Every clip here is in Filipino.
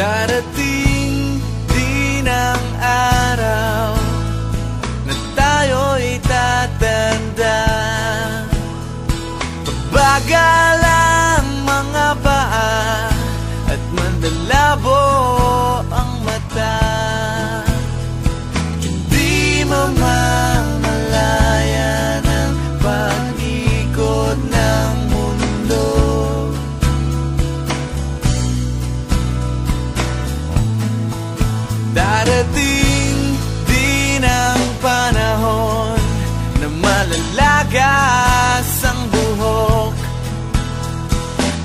Darating din ang araw na tayo'y tatanda. Pagbagal ang mga paa at mandalabo ang mata. Hindi mamamalayan ang pag-ikot ng mundo. Darating din ang panahon na malalagas ang buhok.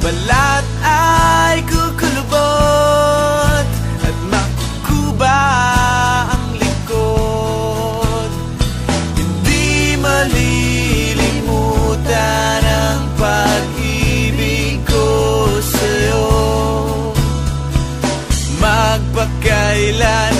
Balat ay kukulubot at makukuba ang likod. Hindi malilimutan ang pag-ibig ko sa'yo. Magpakailan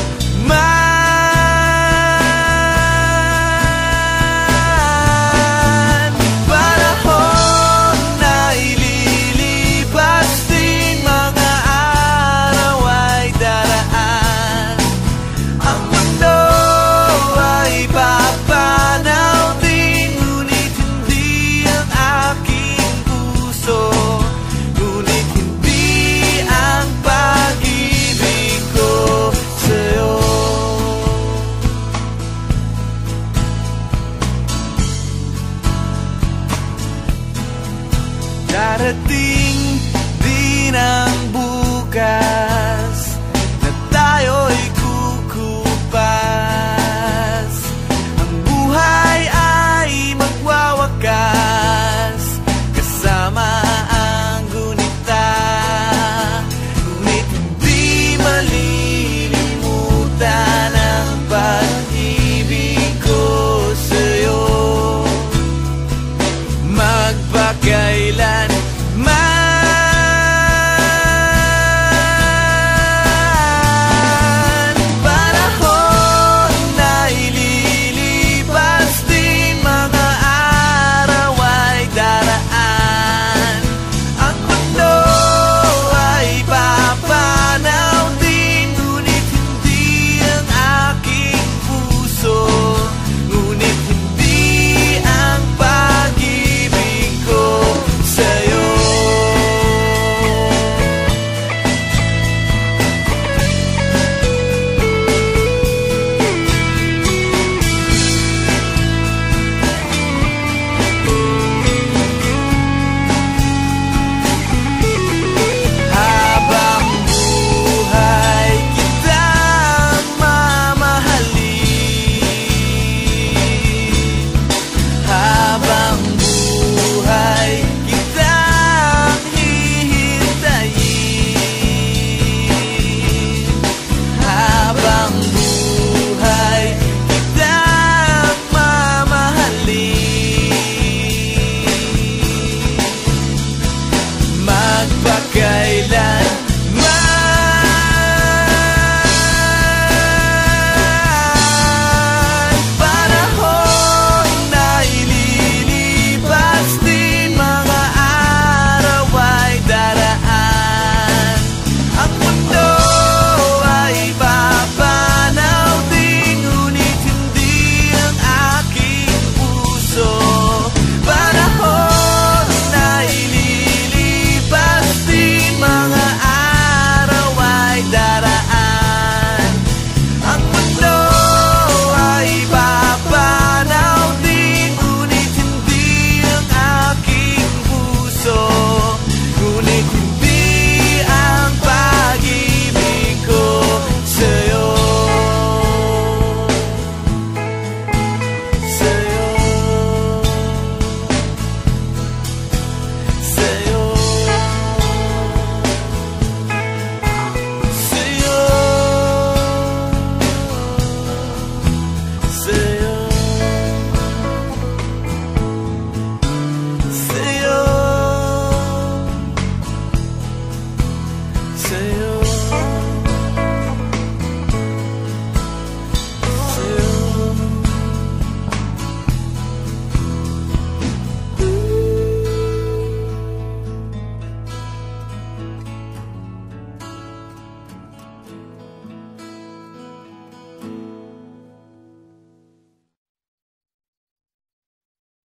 darating din ang bukas na tayo'y kukupas. Ang buhay ay magwawakas kasama ang gunita. Ngunit hindi malilimutan ang pag-ibig ko sa'yo. Magpakailan magpakailan